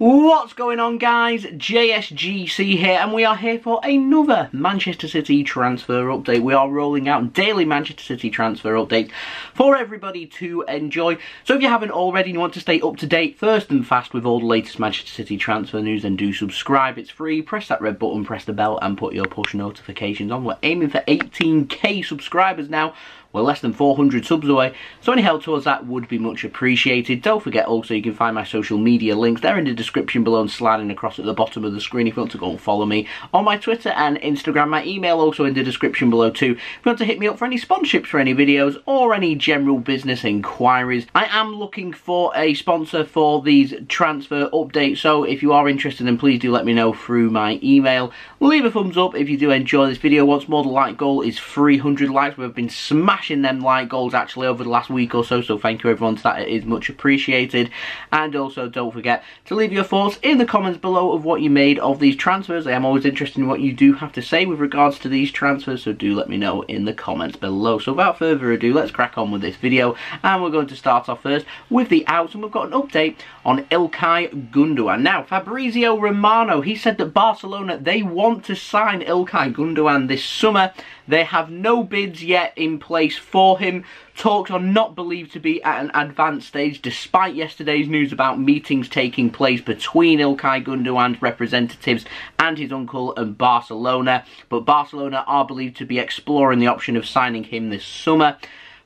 What's going on, guys? JSGC here, and we are here for another Manchester City transfer update. We are rolling out daily Manchester City transfer updates for everybody to enjoy. So if you haven't already and you want to stay up to date first and fast with all the latest Manchester City transfer news, then do subscribe. It's free. Press that red button, press the bell, and put your push notifications on. We're aiming for 18k subscribers now. We're less than 400 subs away, so any help towards that would be much appreciated. Don't forget also you can find my social media links. They're in the description below and sliding across at the bottom of the screen if you want to go and follow me on my Twitter and Instagram. My email also in the description below too. If you want to hit me up for any sponsorships for any videos or any general business inquiries. I am looking for a sponsor for these transfer updates, so if you are interested then please do let me know through my email. Leave a thumbs up if you do enjoy this video. Once more, the like goal is 300 likes. We've been smashing them like goals actually over the last week or so thank you everyone to that. It is much appreciated. And also don't forget to leave your thoughts in the comments below of what you made of these transfers. I am always interested in what you do have to say with regards to these transfers, so do let me know in the comments below. So without further ado, let's crack on with this video, and we're going to start off first with the outs, and we've got an update on İlkay Gündoğan. Now, Fabrizio Romano, he said that Barcelona, they want to sign İlkay Gündoğan this summer. They have no bids yet in place for him. Talks are not believed to be at an advanced stage, despite yesterday's news about meetings taking place between İlkay Gündoğan's representatives and his uncle and Barcelona. But Barcelona are believed to be exploring the option of signing him this summer.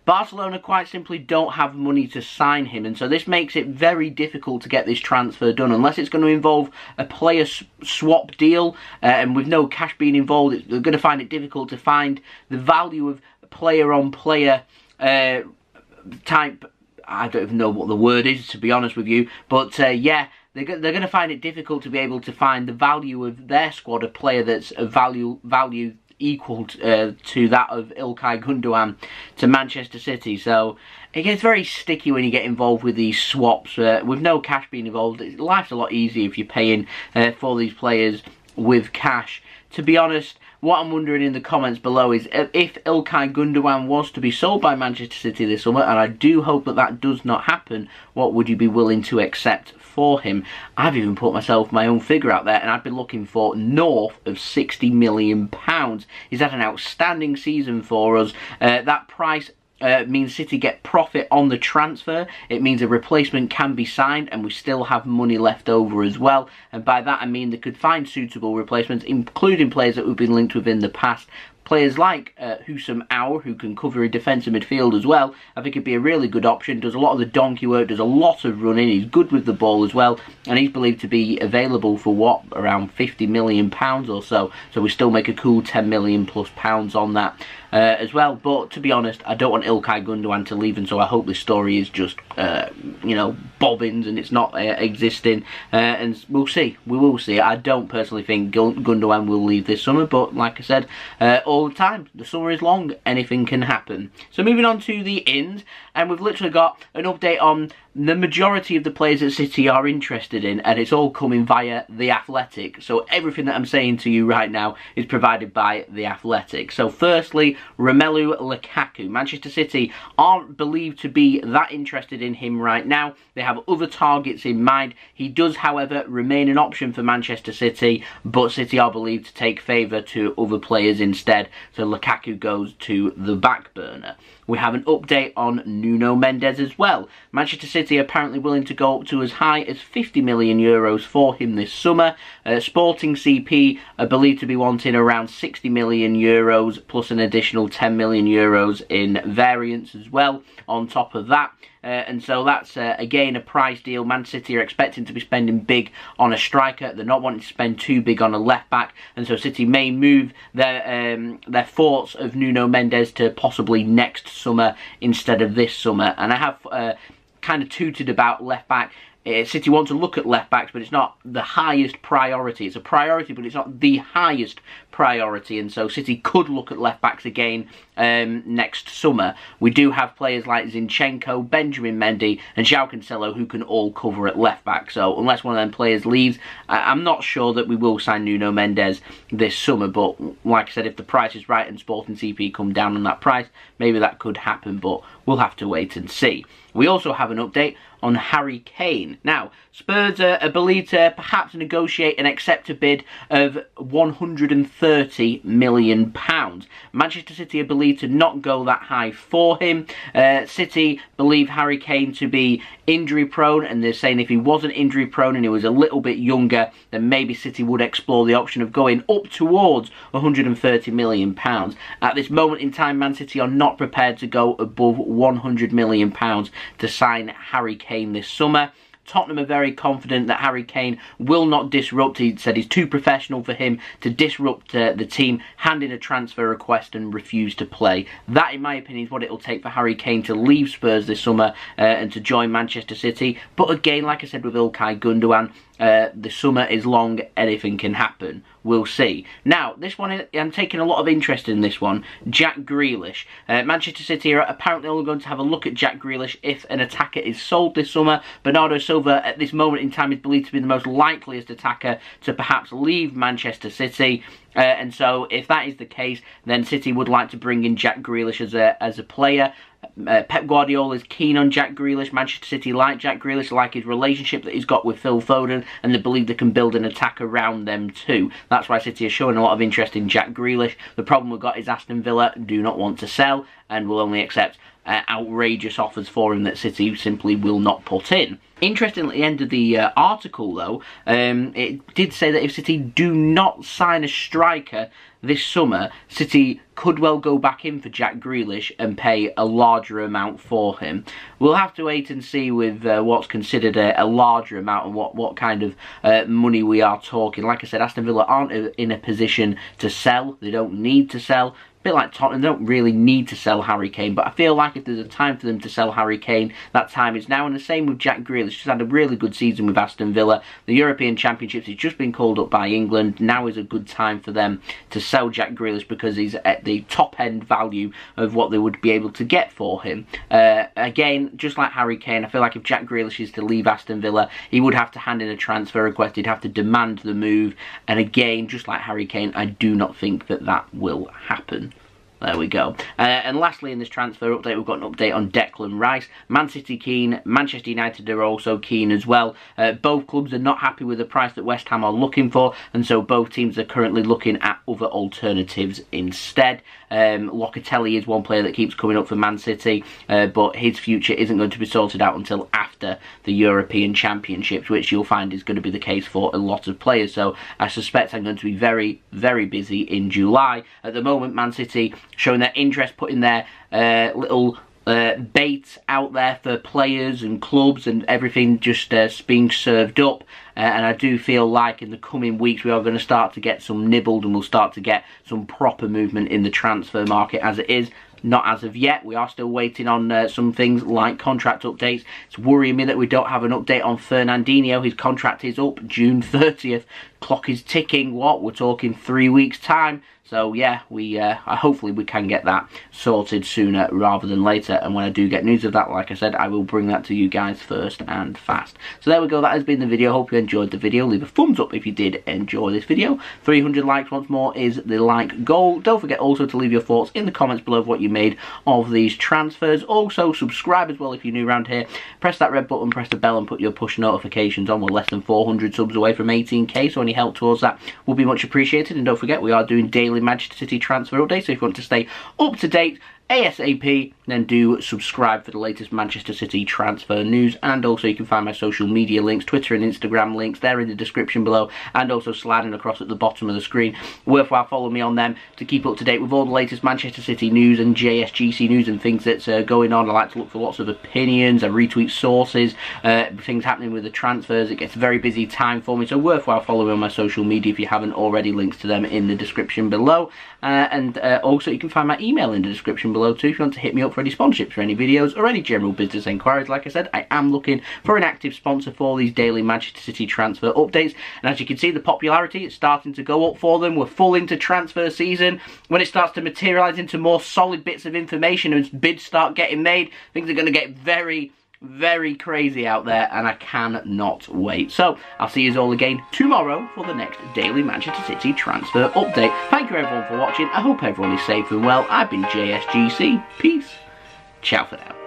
Barcelona quite simply don't have money to sign him, and so this makes it very difficult to get this transfer done unless it's going to involve a player swap deal, and with no cash being involved, they're going to find it difficult to find the value of player-on-player type. I don't even know what the word is, to be honest with you, but yeah, they're going to find it difficult to be able to find the value of their squad, a player that's a value equal to that of İlkay Gündoğan to Manchester City. So it gets very sticky when you get involved with these swaps with no cash being involved. Life's a lot easier if you're paying for these players with cash. To be honest, what I'm wondering in the comments below is if İlkay Gündoğan was to be sold by Manchester City this summer, and I do hope that that does not happen, what would you be willing to accept for him? I've even put myself my own figure out there, and I'd be looking for north of £60 million. He's had an outstanding season for us. That price means City get profit on the transfer. It means a replacement can be signed and we still have money left over as well, and by that I mean they could find suitable replacements, including players that we've been linked with in the past. Players like Houssam Aouar, who can cover a defensive midfield as well, I think it'd be a really good option. Does a lot of the donkey work, does a lot of running, he's good with the ball as well, and he's believed to be available for what, around £50 million or so. So we still make a cool £10 million plus on that as well. But to be honest, I don't want İlkay Gündoğan to leave, and so I hope this story is just you know, bobbins and it's not existing, and we'll see. We will see. I don't personally think Gündoğan will leave this summer, but like I said, all the time, the summer is long, anything can happen. So moving on to the ins, and we've literally got an update on the majority of the players that City are interested in, and it's all coming via The Athletic. So everything that I'm saying to you right now is provided by The Athletic. So firstly, Romelu Lukaku. Manchester City aren't believed to be that interested in him right now. They have other targets in mind. He does, however, remain an option for Manchester City, but City are believed to take favour to other players instead. So Lukaku goes to the back burner. We have an update on Nuno Mendes as well. Manchester City are apparently willing to go up to as high as €50 million for him this summer. Sporting CP are believed to be wanting around €60 million plus an additional €10 million in variance as well on top of that. And so that's, again, a price deal. Man City are expecting to be spending big on a striker. They're not wanting to spend too big on a left-back. And so City may move their thoughts of Nuno Mendes to possibly next summer instead of this summer. And I have kind of tooted about left-back. City want to look at left-backs, but it's not the highest priority. It's a priority, but it's not the highest priority. And so City could look at left-backs again next summer, we do have players like Zinchenko, Benjamin Mendy and João Cancelo who can all cover at left back. So unless one of them players leaves, I'm not sure that we will sign Nuno Mendes this summer, but like I said, if the price is right and Sporting CP come down on that price, maybe that could happen, but we'll have to wait and see. We also have an update on Harry Kane. Now, Spurs are believed to perhaps negotiate and accept a bid of £130 million. Manchester City are believed to not go that high for him. City believe Harry Kane to be injury prone, and they're saying if he wasn't injury prone and he was a little bit younger, then maybe City would explore the option of going up towards £130 million. At this moment in time, Man City are not prepared to go above £100 million to sign Harry Kane this summer. Tottenham are very confident that Harry Kane will not disrupt. He said he's too professional for him to disrupt the team, hand in a transfer request and refuse to play. That, in my opinion, is what it'll take for Harry Kane to leave Spurs this summer and to join Manchester City. But again, like I said with Ilkay Gundogan, the summer is long, anything can happen. We'll see. Now, this one, I'm taking a lot of interest in this one. Jack Grealish. Manchester City are apparently only going to have a look at Jack Grealish if an attacker is sold this summer. Bernardo Silva, at this moment in time, is believed to be the most likeliest attacker to perhaps leave Manchester City. And so, if that is the case, then City would like to bring in Jack Grealish as a player. Pep Guardiola is keen on Jack Grealish. Manchester City like Jack Grealish, like his relationship that he's got with Phil Foden, and they believe they can build an attack around them too. That's why City are showing a lot of interest in Jack Grealish. The problem we've got is Aston Villa do not want to sell and will only accept outrageous offers for him that City simply will not put in. Interestingly, at the end of the article though, it did say that if City do not sign a striker this summer, City could well go back in for Jack Grealish and pay a larger amount for him. We'll have to wait and see with what's considered a larger amount and what kind of money we are talking. Like I said, Aston Villa aren't in a position to sell. They don't need to sell. Bit like Tottenham, they don't really need to sell Harry Kane, but I feel like if there's a time for them to sell Harry Kane, that time is now. And the same with Jack Grealish. He's had a really good season with Aston Villa. The European Championships, he's just been called up by England. Now is a good time for them to sell Jack Grealish because he's at the top end value of what they would be able to get for him. Again, just like Harry Kane, I feel like if Jack Grealish is to leave Aston Villa, he would have to hand in a transfer request. He'd have to demand the move. And again, just like Harry Kane, I do not think that that will happen. There we go. And lastly, in this transfer update, we've got an update on Declan Rice. Man City keen, Manchester United are also keen as well. Both clubs are not happy with the price that West Ham are looking for, and so both teams are currently looking at other alternatives instead. Locatelli is one player that keeps coming up for Man City, but his future isn't going to be sorted out until after the European Championships, which you'll find is going to be the case for a lot of players. So I suspect I'm going to be very, very busy in July. At the moment, Man City showing their interest, putting their little bait out there for players and clubs and everything just being served up. And I do feel like in the coming weeks we are going to start to get some nibbled and we'll start to get some proper movement in the transfer market. As it is, not as of yet. We are still waiting on some things like contract updates. It's worrying me that we don't have an update on Fernandinho. His contract is up June 30th. Clock is ticking. What? We're talking 3 weeks' time. So yeah, hopefully we can get that sorted sooner rather than later. And when I do get news of that, like I said, I will bring that to you guys first and fast. So there we go. That has been the video. Hope you enjoyed the video. Leave a thumbs up if you did enjoy this video. 300 likes once more is the like goal. Don't forget also to leave your thoughts in the comments below of what you made of these transfers. Also subscribe as well if you're new around here. Press that red button, press the bell and put your push notifications on. We're less than 400 subs away from 18k, so any help towards that will be much appreciated. And don't forget, we are doing daily Manchester City transfer updates, so if you want to stay up to date ASAP, then do subscribe for the latest Manchester City transfer news. And also you can find my social media links, Twitter and Instagram links, there in the description below, and also sliding across at the bottom of the screen. Worthwhile follow me on them to keep up to date with all the latest Manchester City news and JSGC news and things that's going on. I like to look for lots of opinions, I retweet sources, things happening with the transfers. It gets a very busy time for me, so worthwhile following on my social media if you haven't already. Links to them in the description below. And also you can find my email in the description below. below too if you want to hit me up for any sponsorships for any videos or any general business enquiries. Like I said, I am looking for an active sponsor for these daily Manchester City transfer updates, and as you can see, the popularity is starting to go up for them. We're full into transfer season. When it starts to materialise into more solid bits of information and bids start getting made, things are going to get very, very crazy out there, and I cannot wait. So I'll see you all again tomorrow for the next daily Manchester City transfer update. Thank you everyone for watching. I hope everyone is safe and well. I've been JSGC. Peace. Ciao for now.